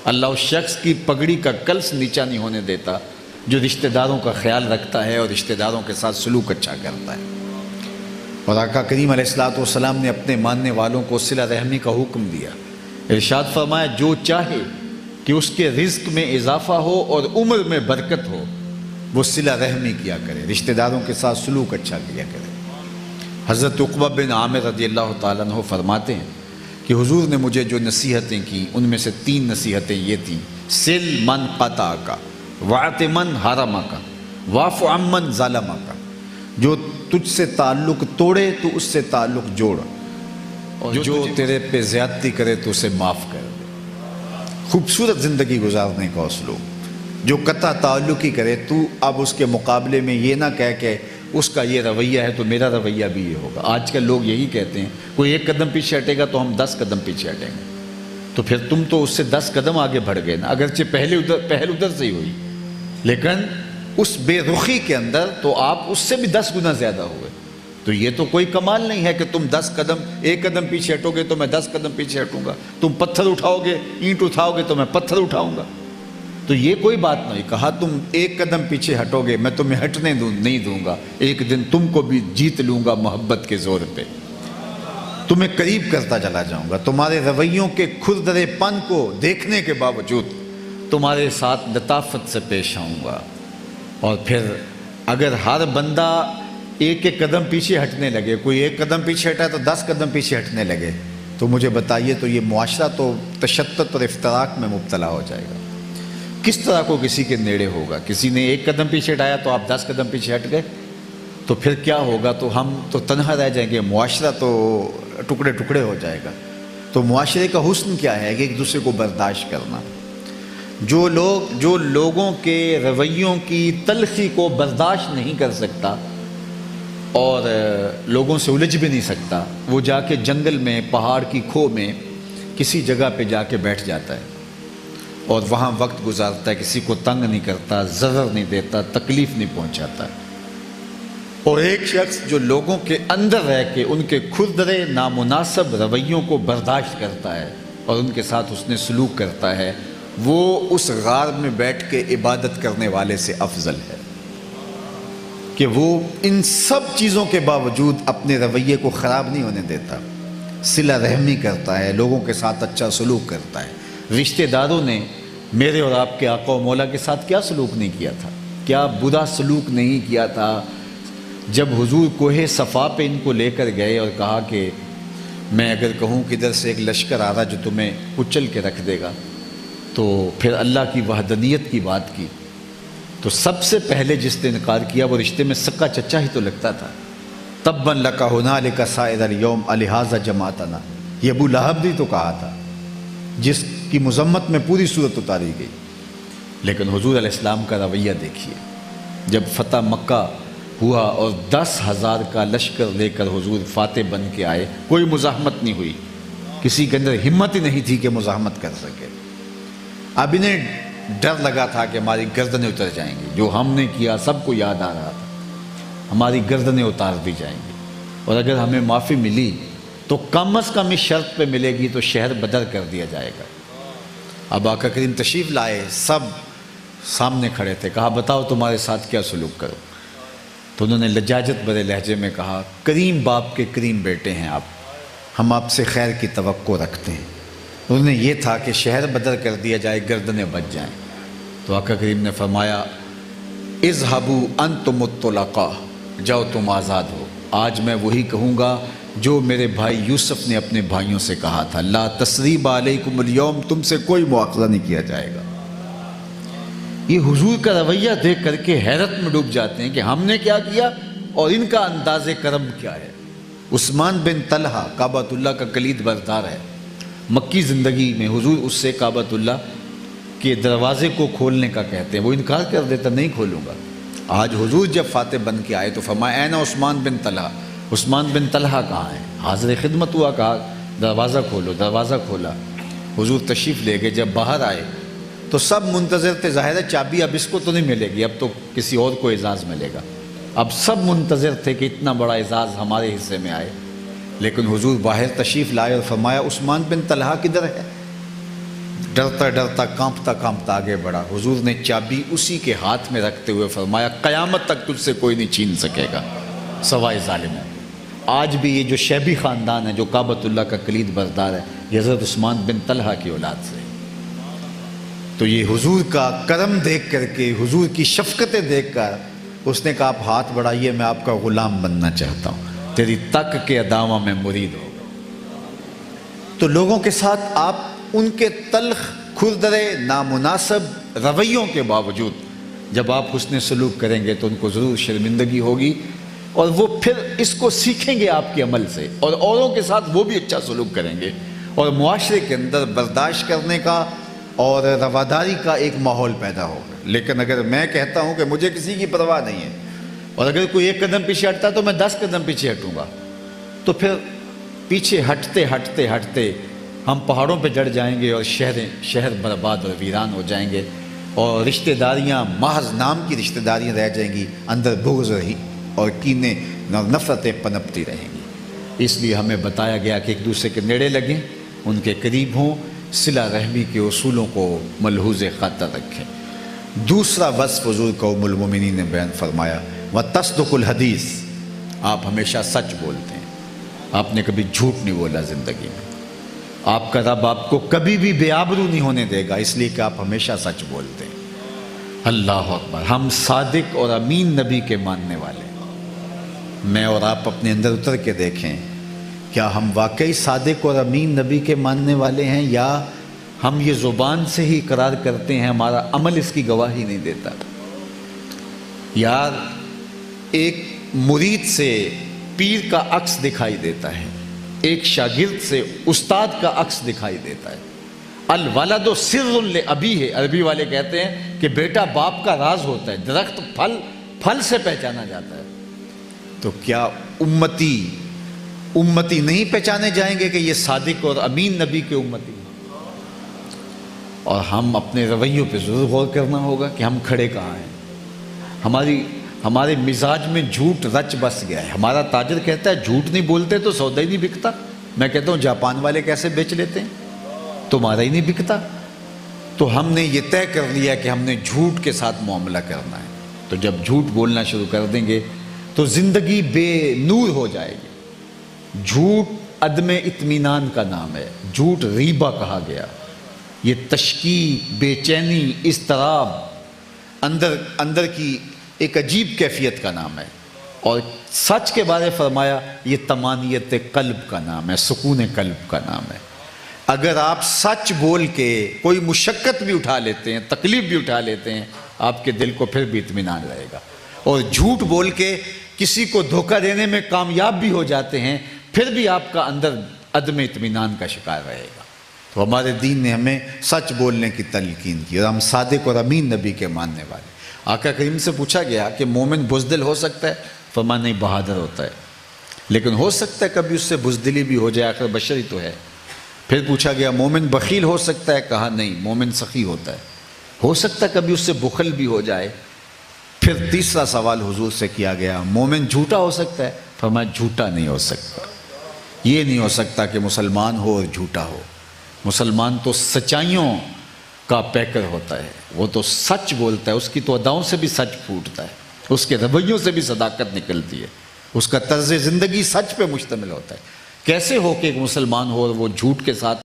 اللہ اس شخص کی پگڑی کا کلس نیچا نہیں ہونے دیتا جو رشتہ داروں کا خیال رکھتا ہے اور رشتہ داروں کے ساتھ سلوک اچھا کرتا ہے۔ اور آقا کریم علیہ السلام نے اپنے ماننے والوں کو صلہ رحمی کا حکم دیا۔ ارشاد فرمایا جو چاہے کہ اس کے رزق میں اضافہ ہو اور عمر میں برکت ہو وہ صلہ رحمی کیا کرے، رشتہ داروں کے ساتھ سلوک اچھا کیا کرے۔ حضرت عقبہ بن عامر رضی اللہ تعالیٰ عنہ فرماتے ہیں کہ حضور نے مجھے جو نصیحتیں کی ان میں سے 3 نصیحتیں یہ تھیں: سل من قطع کا، وعط من حرم کا، واعف عمن ظلم کا۔ جو تجھ سے تعلق توڑے تو اس سے تعلق جوڑ، اور جو تیرے پہ زیادتی کرے تو اسے معاف کر دے۔ خوبصورت زندگی گزارنے کا اسلوب۔ جو قطع تعلق ہی کرے تو اب اس کے مقابلے میں یہ نہ کہہ کہ اس کا یہ رویہ ہے تو میرا رویہ بھی یہ ہوگا۔ آج کل لوگ یہی کہتے ہیں، کوئی 1 قدم پیچھے ہٹے گا تو ہم 10 قدم پیچھے ہٹیں گے۔ تو پھر تم تو اس سے 10 قدم آگے بڑھ گئے نا، اگرچہ پہل ادھر سے ہی ہوئی، لیکن اس بے رخی کے اندر تو آپ اس سے بھی 10 گنا زیادہ ہوئے۔ تو یہ تو کوئی کمال نہیں ہے کہ تم 1 قدم پیچھے ہٹو گے تو میں 10 قدم پیچھے ہٹوں گا، تم پتھر اٹھاؤ گے، اینٹ اٹھاؤ گے تو میں پتھر اٹھاؤں گا۔ تو یہ کوئی بات نہیں، کہا تم 1 قدم پیچھے ہٹو گے میں تمہیں ہٹنے نہیں دوں گا، ایک دن تم کو بھی جیت لوں گا محبت کے زور پہ، تمہیں قریب کرتا چلا جاؤں گا، تمہارے رویوں کے کھردرے پن کو دیکھنے کے باوجود تمہارے ساتھ لطافت سے پیش آؤں گا۔ اور پھر اگر ہر بندہ 1 قدم پیچھے ہٹنے لگے، کوئی 1 قدم پیچھے ہٹا تو 10 قدم پیچھے ہٹنے لگے، تو مجھے بتائیے تو یہ معاشرہ تو تشدد اور افتراق میں مبتلا ہو جائے گا۔ کس طرح کو کسی کے نیڑے ہوگا؟ کسی نے 1 قدم پیچھے ہٹایا تو آپ 10 قدم پیچھے ہٹ گئے، تو پھر کیا ہوگا؟ تو ہم تو تنہا رہ جائیں گے، معاشرہ تو ٹکڑے ٹکڑے ہو جائے گا۔ تو معاشرے کا حسن کیا ہے کہ ایک دوسرے کو برداشت کرنا۔ جو لوگوں کے رویوں کی تلخی کو برداشت نہیں کر سکتا اور لوگوں سے الجھ بھی نہیں سکتا، وہ جا کے جنگل میں، پہاڑ کی کھو میں کسی جگہ پہ جا کے بیٹھ جاتا ہے اور وہاں وقت گزارتا ہے، کسی کو تنگ نہیں کرتا، ضرر نہیں دیتا، تکلیف نہیں پہنچاتا۔ اور ایک شخص جو لوگوں کے اندر رہ کے ان کے کھردرے نامناسب رویوں کو برداشت کرتا ہے اور ان کے ساتھ اس نے سلوک کرتا ہے، وہ اس غار میں بیٹھ کے عبادت کرنے والے سے افضل ہے، کہ وہ ان سب چیزوں کے باوجود اپنے رویے کو خراب نہیں ہونے دیتا، صلہ رحمی کرتا ہے، لوگوں کے ساتھ اچھا سلوک کرتا ہے۔ رشتہ داروں نے میرے اور آپ کے آقا و مولا کے ساتھ کیا سلوک نہیں کیا تھا؟ کیا برا سلوک نہیں کیا تھا جب حضور کوہ صفا پہ ان کو لے کر گئے اور کہا کہ میں اگر کہوں کہ ادھر سے ایک لشکر آ رہا جو تمہیں کچل کے رکھ دے گا، تو پھر اللہ کی وحدانیت کی بات کی، تو سب سے پہلے جس نے انکار کیا وہ رشتے میں سکا چچا ہی تو لگتا تھا۔ تبا لک ہنالک سائر الیوم الہذا جماعتنا، یہ ابو لہب نے تو کہا تھا جس کی مذمت میں پوری صورت اتاری گئی۔ لیکن حضور علیہ السلام کا رویہ دیکھیے، جب فتح مکہ ہوا اور 10,000 کا لشکر لے کر حضور فاتح بن کے آئے، کوئی مزاحمت نہیں ہوئی، کسی کے اندر ہمت ہی نہیں تھی کہ مزاحمت کر سکے۔ اب انہیں ڈر لگا تھا کہ ہماری گردنیں اتر جائیں گی، جو ہم نے کیا سب کو یاد آ رہا تھا، ہماری گردنیں اتار دی جائیں گی، اور اگر ہمیں معافی ملی تو کم از کم اس شرط پہ ملے گی تو شہر بدر کر دیا جائے گا۔ اب آقا کریم تشریف لائے، سب سامنے کھڑے تھے، کہا بتاؤ تمہارے ساتھ کیا سلوک کرو؟ تو انہوں نے لجاجت بھرے لہجے میں کہا کریم باپ کے کریم بیٹے ہیں آپ، ہم آپ سے خیر کی توقع رکھتے ہیں۔ انہوں نے یہ تھا کہ شہر بدر کر دیا جائے، گردنیں بچ جائیں۔ تو آقا کریم نے فرمایا اذهبوا انتم الطلقاء، جاؤ تم آزاد ہو۔ آج میں وہی کہوں گا جو میرے بھائی یوسف نے اپنے بھائیوں سے کہا تھا، لا تثریب علیکم اليوم، تم سے کوئی مواخذہ نہیں کیا جائے گا۔ یہ حضور کا رویہ دیکھ کر کے حیرت میں ڈوب جاتے ہیں کہ ہم نے کیا کیا اور ان کا انداز کرم کیا ہے۔ عثمان بن طلحہ کعبۃ اللہ کا کلید بردار ہے، مکی زندگی میں حضور اس سے کعبۃ اللہ کے دروازے کو کھولنے کا کہتے ہیں، وہ انکار کر دیتا نہیں کھولوں گا۔ آج حضور جب فاتح بن کے آئے تو فرمایا این عثمان بن طلحہ، عثمان بن طلحہ کہاں ہیں؟ حاضر خدمت ہوا، کہا دروازہ کھولو، دروازہ کھولا، حضور تشریف لے گئے۔ جب باہر آئے تو سب منتظر تھے، ظاہر ہے چابی اب اس کو تو نہیں ملے گی، اب تو کسی اور کو اعزاز ملے گا، اب سب منتظر تھے کہ اتنا بڑا اعزاز ہمارے حصے میں آئے۔ لیکن حضور باہر تشریف لائے اور فرمایا عثمان بن طلحہ کدھر ہے؟ ڈرتا ڈرتا کانپتا کانپتا آگے بڑھا. حضور نے چابی اسی کے ہاتھ میں رکھتے ہوئے فرمایا قیامت تک تجھ سے کوئی نہیں چھین سکے گا سوائے ظالموں. آج بھی یہ جو شیبی خاندان ہے جو کعبۃ اللہ کا کلید بردار ہے یہ حضرت عثمان بن طلحہ کی اولاد سے. تو یہ حضور کا کرم دیکھ کر کے حضور کی شفقتیں دیکھ کر اس نے کہا آپ ہاتھ بڑھائیے میں آپ کا غلام بننا چاہتا ہوں تیری تک کے ادامہ میں مرید ہو. تو لوگوں کے ساتھ آپ ان کے تلخ کھردرے نامناسب رویوں کے باوجود جب آپ حسن سلوک کریں گے تو ان کو ضرور شرمندگی ہوگی اور وہ پھر اس کو سیکھیں گے آپ کے عمل سے اور اوروں کے ساتھ وہ بھی اچھا سلوک کریں گے اور معاشرے کے اندر برداشت کرنے کا اور رواداری کا ایک ماحول پیدا ہوگا. لیکن اگر میں کہتا ہوں کہ مجھے کسی کی پرواہ نہیں ہے اور اگر کوئی ایک قدم پیچھے ہٹتا تو میں 10 قدم پیچھے ہٹوں گا تو پھر پیچھے ہٹتے ہٹتے ہٹتے ہم پہاڑوں پہ چڑھ جائیں گے اور شہر برباد اور ویران ہو جائیں گے اور رشتہ داریاں محض نام کی رشتہ داریاں رہ جائیں گی, اندر بغض رہی اور کینے اور نفرتیں پنپتی رہیں گی. اس لیے ہمیں بتایا گیا کہ ایک دوسرے کے نیڑے لگیں, ان کے قریب ہوں, صلہ رحمی کے اصولوں کو ملحوظ خاطر رکھیں. دوسرا وصف حضور کا ام المومنین نے بیان فرمایا وتصدق الحدیث, آپ ہمیشہ سچ بولتے ہیں, آپ نے کبھی جھوٹ نہیں بولا زندگی میں. آپ کا رب آپ کو کبھی بھی بے آبرو نہیں ہونے دے گا اس لیے کہ آپ ہمیشہ سچ بولتے ہیں. اللہ اکبر. ہم صادق اور امین نبی کے ماننے والے ہیں. میں اور آپ اپنے اندر اتر کے دیکھیں کیا ہم واقعی صادق اور امین نبی کے ماننے والے ہیں یا ہم یہ زبان سے ہی اقرار کرتے ہیں ہمارا عمل اس کی گواہی نہیں دیتا. یار ایک مرید سے پیر کا عکس دکھائی دیتا ہے, ایک شاگرد سے استاد کا عکس دکھائی دیتا ہے. الولد سر لابیہ, عربی والے کہتے ہیں کہ بیٹا باپ کا راز ہوتا ہے, درخت پھل سے پہچانا جاتا ہے. تو کیا امتی نہیں پہچانے جائیں گے کہ یہ صادق اور امین نبی کے امتی ہیں؟ اور ہم اپنے رویوں پہ ضرور غور کرنا ہوگا کہ ہم کھڑے کہاں ہیں. ہمارے مزاج میں جھوٹ رچ بس گیا ہے. ہمارا تاجر کہتا ہے جھوٹ نہیں بولتے تو سودا ہی نہیں بکتا. میں کہتا ہوں جاپان والے کیسے بیچ لیتے ہیں, تمہارا ہی نہیں بکتا. تو ہم نے یہ طے کر لیا کہ ہم نے جھوٹ کے ساتھ معاملہ کرنا ہے. تو جب جھوٹ بولنا شروع کر دیں گے تو زندگی بے نور ہو جائے گی. جھوٹ عدم اطمینان کا نام ہے, جھوٹ ریبہ کہا گیا. یہ تشکی, بے چینی, اضطراب, اندر کی ایک عجیب کیفیت کا نام ہے. اور سچ کے بارے فرمایا یہ طمانیت قلب کا نام ہے, سکون قلب کا نام ہے. اگر آپ سچ بول کے کوئی مشقت بھی اٹھا لیتے ہیں, تکلیف بھی اٹھا لیتے ہیں, آپ کے دل کو پھر بھی اطمینان رہے گا. اور جھوٹ بول کے کسی کو دھوکہ دینے میں کامیاب بھی ہو جاتے ہیں پھر بھی آپ کا اندر عدم اطمینان کا شکار رہے گا. تو ہمارے دین نے ہمیں سچ بولنے کی تلقین کی اور ہم صادق اور امین نبی کے ماننے والے. آقا کریم سے پوچھا گیا کہ مومن بزدل ہو سکتا ہے؟ فرمایا نہیں, بہادر ہوتا ہے. لیکن ہو سکتا ہے کبھی اس سے بزدلی بھی ہو جائے, آخر بشری تو ہے. پھر پوچھا گیا مومن بخیل ہو سکتا ہے؟ کہا نہیں, مومن سخی ہوتا ہے. ہو سکتا ہے کبھی اس سے بخل بھی ہو جائے. پھر تیسرا سوال حضور سے کیا گیا مومن جھوٹا ہو سکتا ہے؟ فرمایا جھوٹا نہیں ہو سکتا. یہ نہیں ہو سکتا کہ مسلمان ہو اور جھوٹا ہو. مسلمان تو سچائیوں کا پیکر ہوتا ہے, وہ تو سچ بولتا ہے, اس کی تو اداؤں سے بھی سچ پھوٹتا ہے, اس کے رویوں سے بھی صداقت نکلتی ہے, اس کا طرز زندگی سچ پہ مشتمل ہوتا ہے. کیسے ہو کہ ایک مسلمان ہو اور وہ جھوٹ کے ساتھ